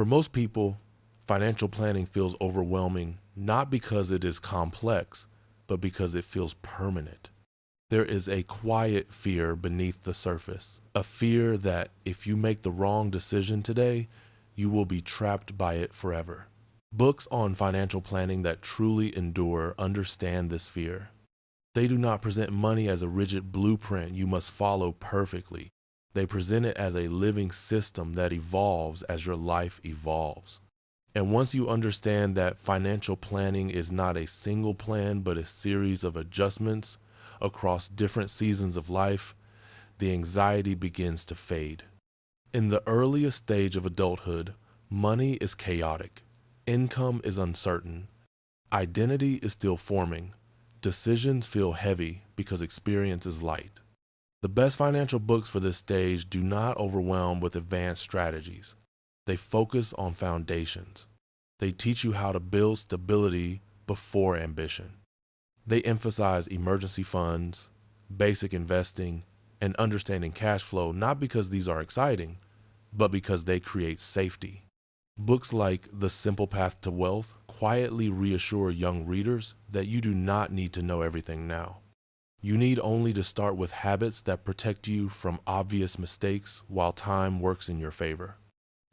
For most people, financial planning feels overwhelming not because it is complex, but because it feels permanent. There is a quiet fear beneath the surface, a fear that if you make the wrong decision today, you will be trapped by it forever. Books on financial planning that truly endure understand this fear. They do not present money as a rigid blueprint you must follow perfectly. They present it as a living system that evolves as your life evolves. And once you understand that financial planning is not a single plan, but a series of adjustments across different seasons of life, the anxiety begins to fade. In the earliest stage of adulthood, money is chaotic, income is uncertain, identity is still forming, decisions feel heavy because experience is light. The best financial books for this stage do not overwhelm with advanced strategies. They focus on foundations. They teach you how to build stability before ambition. They emphasize emergency funds, basic investing, and understanding cash flow not because these are exciting, but because they create safety. Books like The Simple Path to Wealth quietly reassure young readers that you do not need to know everything now. You need only to start with habits that protect you from obvious mistakes while time works in your favor.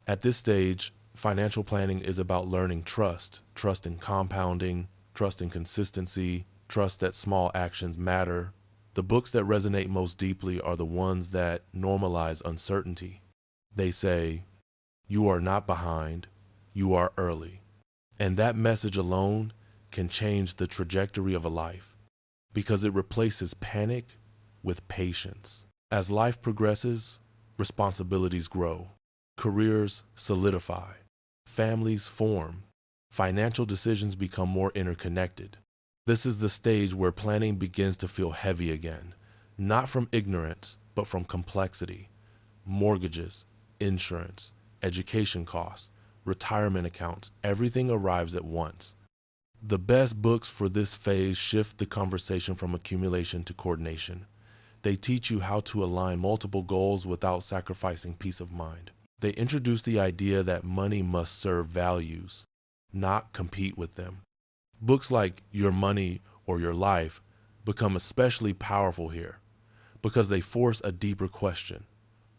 At this stage, financial planning is about learning trust in compounding, trust in consistency, trust that small actions matter. The books that resonate most deeply are the ones that normalize uncertainty. They say, "You are not behind, you are early." And that message alone can change the trajectory of a life because it replaces panic with patience. As life progresses, responsibilities grow, careers solidify, families form, financial decisions become more interconnected. This is the stage where planning begins to feel heavy again, not from ignorance, but from complexity. Mortgages, insurance, education costs, retirement accounts, everything arrives at once. The best books for this phase shift the conversation from accumulation to coordination. They teach you how to align multiple goals without sacrificing peace of mind. They introduce the idea that money must serve values, not compete with them. Books like Your Money or Your Life become especially powerful here because they force a deeper question.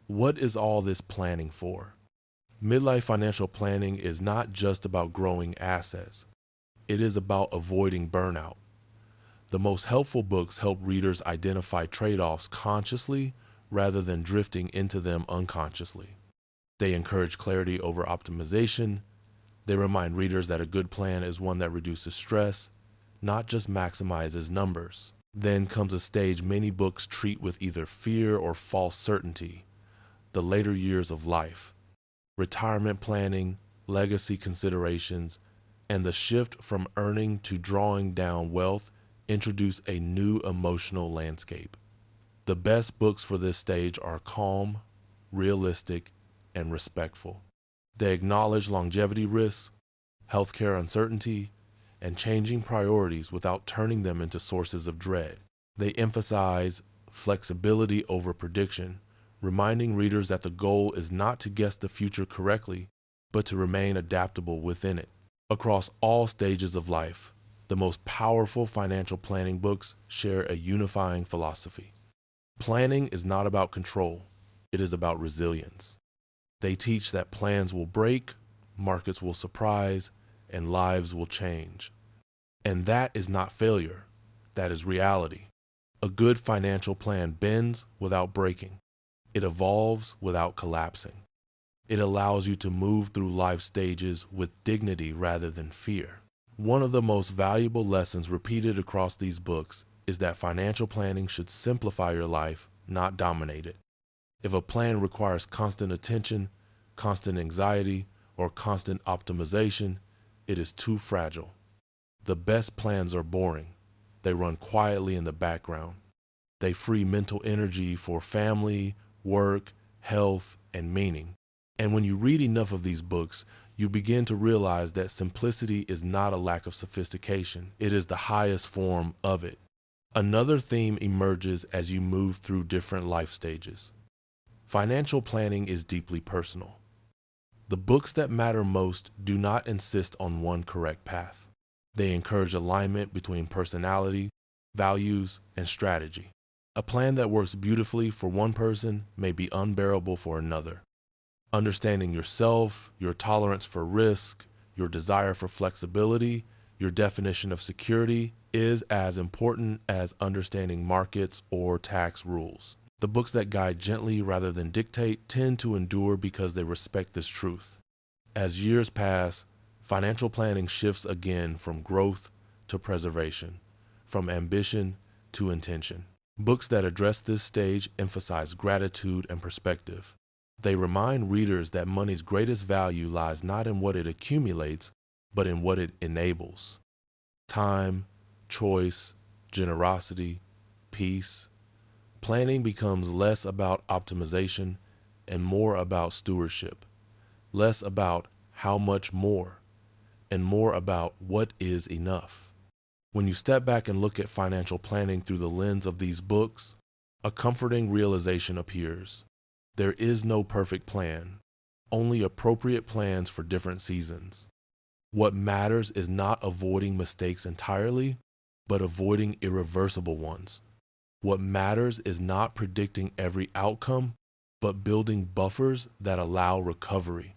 What is all this planning for? Midlife financial planning is not just about growing assets. It is about avoiding burnout. The most helpful books help readers identify trade-offs consciously rather than drifting into them unconsciously. They encourage clarity over optimization. They remind readers that a good plan is one that reduces stress, not just maximizes numbers. Then comes a stage many books treat with either fear or false certainty, the later years of life. Retirement planning, legacy considerations, and the shift from earning to drawing down wealth introduce a new emotional landscape. The best books for this stage are calm, realistic, and respectful. They acknowledge longevity risks, healthcare uncertainty, and changing priorities without turning them into sources of dread. They emphasize flexibility over prediction, reminding readers that the goal is not to guess the future correctly, but to remain adaptable within it. Across all stages of life, the most powerful financial planning books share a unifying philosophy. Planning is not about control, it is about resilience. They teach that plans will break, markets will surprise, and lives will change. And that is not failure, that is reality. A good financial plan bends without breaking. It evolves without collapsing. It allows you to move through life stages with dignity rather than fear. One of the most valuable lessons repeated across these books is that financial planning should simplify your life, not dominate it. If a plan requires constant attention, constant anxiety, or constant optimization, it is too fragile. The best plans are boring. They run quietly in the background. They free mental energy for family, work, health, and meaning. And when you read enough of these books, you begin to realize that simplicity is not a lack of sophistication. It is the highest form of it. Another theme emerges as you move through different life stages. Financial planning is deeply personal. The books that matter most do not insist on one correct path. They encourage alignment between personality, values, and strategy. A plan that works beautifully for one person may be unbearable for another. Understanding yourself, your tolerance for risk, your desire for flexibility, your definition of security is as important as understanding markets or tax rules. The books that guide gently rather than dictate tend to endure because they respect this truth. As years pass, financial planning shifts again from growth to preservation, from ambition to intention. Books that address this stage emphasize gratitude and perspective. They remind readers that money's greatest value lies not in what it accumulates, but in what it enables. Time, choice, generosity, peace. Planning becomes less about optimization and more about stewardship, less about how much more, and more about what is enough. When you step back and look at financial planning through the lens of these books, a comforting realization appears. There is no perfect plan, only appropriate plans for different seasons. What matters is not avoiding mistakes entirely, but avoiding irreversible ones. What matters is not predicting every outcome, but building buffers that allow recovery.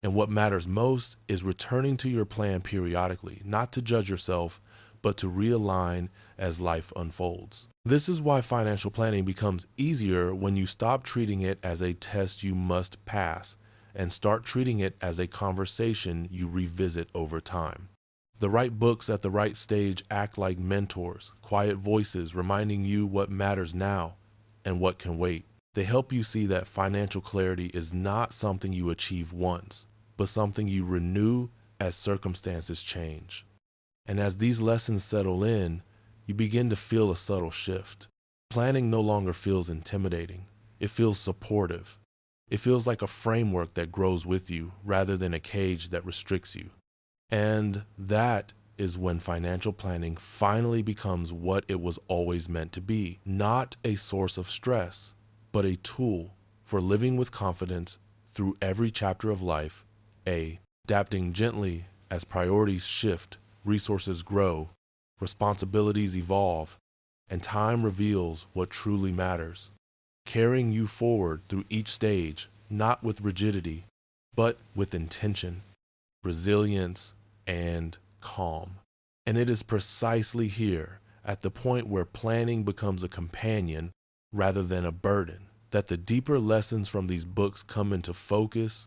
And what matters most is returning to your plan periodically, not to judge yourself, but to realign as life unfolds. This is why financial planning becomes easier when you stop treating it as a test you must pass and start treating it as a conversation you revisit over time. The right books at the right stage act like mentors, quiet voices reminding you what matters now and what can wait. They help you see that financial clarity is not something you achieve once, but something you renew as circumstances change. And as these lessons settle in, you begin to feel a subtle shift. Planning no longer feels intimidating. It feels supportive. It feels like a framework that grows with you rather than a cage that restricts you. And that is when financial planning finally becomes what it was always meant to be, not a source of stress, but a tool for living with confidence through every chapter of life, adapting gently as priorities shift, resources grow, responsibilities evolve, and time reveals what truly matters, carrying you forward through each stage, not with rigidity, but with intention, resilience, and calm. And it is precisely here, at the point where planning becomes a companion rather than a burden, that the deeper lessons from these books come into focus,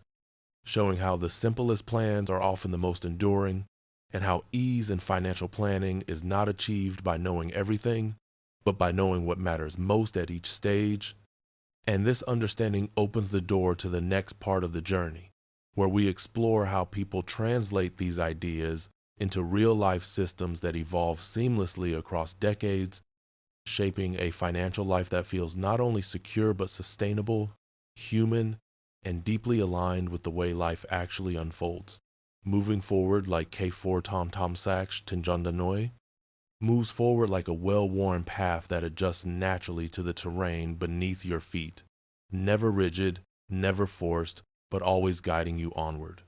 showing how the simplest plans are often the most enduring, and how ease in financial planning is not achieved by knowing everything, but by knowing what matters most at each stage. And this understanding opens the door to the next part of the journey, where we explore how people translate these ideas into real-life systems that evolve seamlessly across decades, shaping a financial life that feels not only secure but sustainable, human, and deeply aligned with the way life actually unfolds. Moving forward like K4 Tom Tom Saksh Tinjandanoi moves forward like a well-worn path that adjusts naturally to the terrain beneath your feet, never rigid, never forced, but always guiding you onward.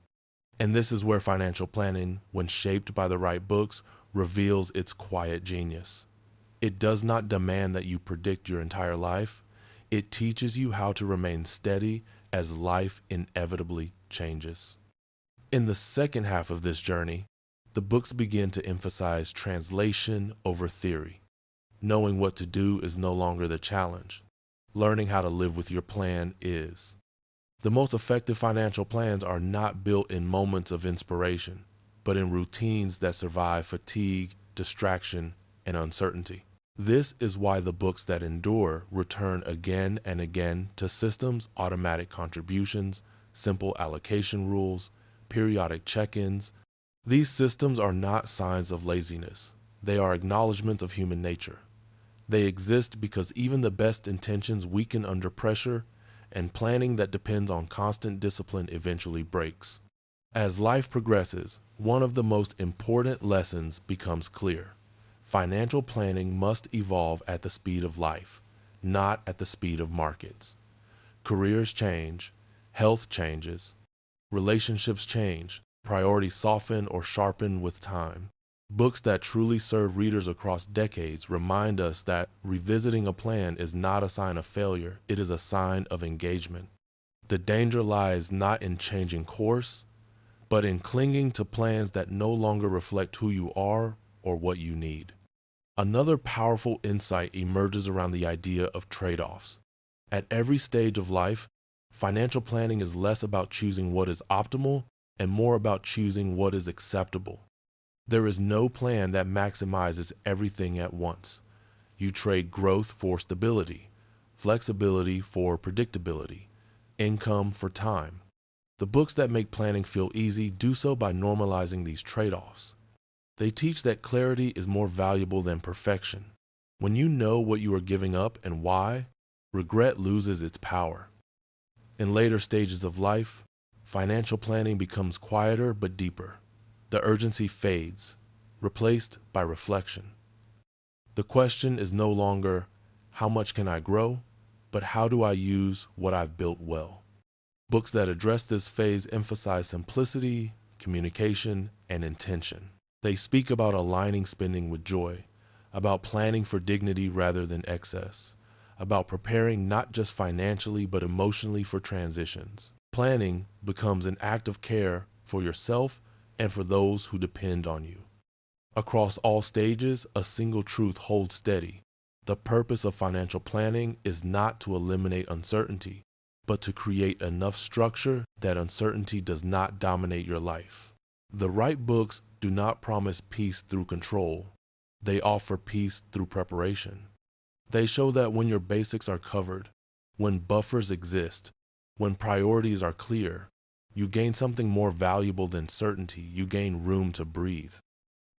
And this is where financial planning, when shaped by the right books, reveals its quiet genius. It does not demand that you predict your entire life. It teaches you how to remain steady as life inevitably changes. In the second half of this journey, the books begin to emphasize translation over theory. Knowing what to do is no longer the challenge. Learning how to live with your plan is. The most effective financial plans are not built in moments of inspiration, but in routines that survive fatigue, distraction, and uncertainty. This is why the books that endure return again and again to systems, automatic contributions, simple allocation rules, periodic check-ins. These systems are not signs of laziness. They are acknowledgments of human nature. They exist because even the best intentions weaken under pressure, and planning that depends on constant discipline eventually breaks. As life progresses, one of the most important lessons becomes clear. Financial planning must evolve at the speed of life, not at the speed of markets. Careers change, health changes, Relationships change, priorities soften or sharpen with time. Books that truly serve readers across decades remind us that revisiting a plan is not a sign of failure, it is a sign of engagement. The danger lies not in changing course, but in clinging to plans that no longer reflect who you are or what you need. Another powerful insight emerges around the idea of trade-offs. At every stage of life, financial planning is less about choosing what is optimal and more about choosing what is acceptable. There is no plan that maximizes everything at once. You trade growth for stability, flexibility for predictability, income for time. The books that make planning feel easy do so by normalizing these trade-offs. They teach that clarity is more valuable than perfection. When you know what you are giving up and why, regret loses its power. In later stages of life, financial planning becomes quieter but deeper. The urgency fades, replaced by reflection. The question is no longer, how much can I grow, but how do I use what I've built well? Books that address this phase emphasize simplicity, communication, and intention. They speak about aligning spending with joy, about planning for dignity rather than excess, about preparing not just financially but emotionally for transitions. Planning becomes an act of care for yourself and for those who depend on you. Across all stages, a single truth holds steady. The purpose of financial planning is not to eliminate uncertainty, but to create enough structure that uncertainty does not dominate your life. The right books do not promise peace through control. They offer peace through preparation. They show that when your basics are covered, when buffers exist, when priorities are clear, you gain something more valuable than certainty. You gain room to breathe.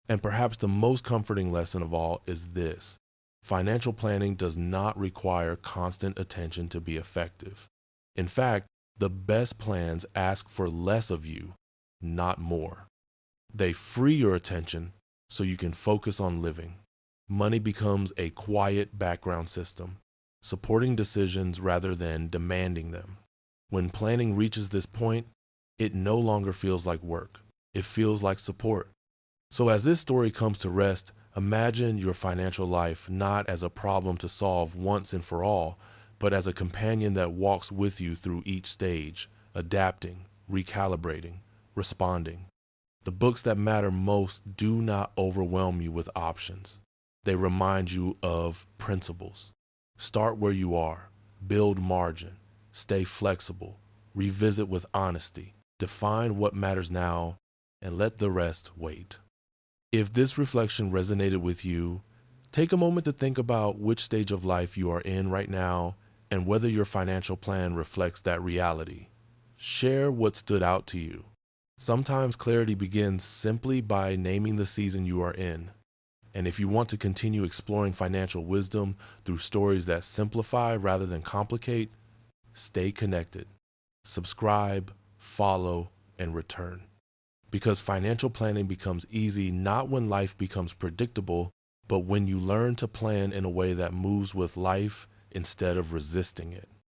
And perhaps the most comforting lesson of all is this: financial planning does not require constant attention to be effective. In fact, the best plans ask for less of you, not more. They free your attention so you can focus on living. Money becomes a quiet background system, supporting decisions rather than demanding them. When planning reaches this point, it no longer feels like work. It feels like support. So as this story comes to rest, imagine your financial life not as a problem to solve once and for all, but as a companion that walks with you through each stage, adapting, recalibrating, responding. The books that matter most do not overwhelm you with options. They remind you of principles. Start where you are, build margin, stay flexible, revisit with honesty, define what matters now, and let the rest wait. If this reflection resonated with you, take a moment to think about which stage of life you are in right now and whether your financial plan reflects that reality. Share what stood out to you. Sometimes clarity begins simply by naming the season you are in. And if you want to continue exploring financial wisdom through stories that simplify rather than complicate, stay connected. Subscribe, follow, and return. Because financial planning becomes easy not when life becomes predictable, but when you learn to plan in a way that moves with life instead of resisting it.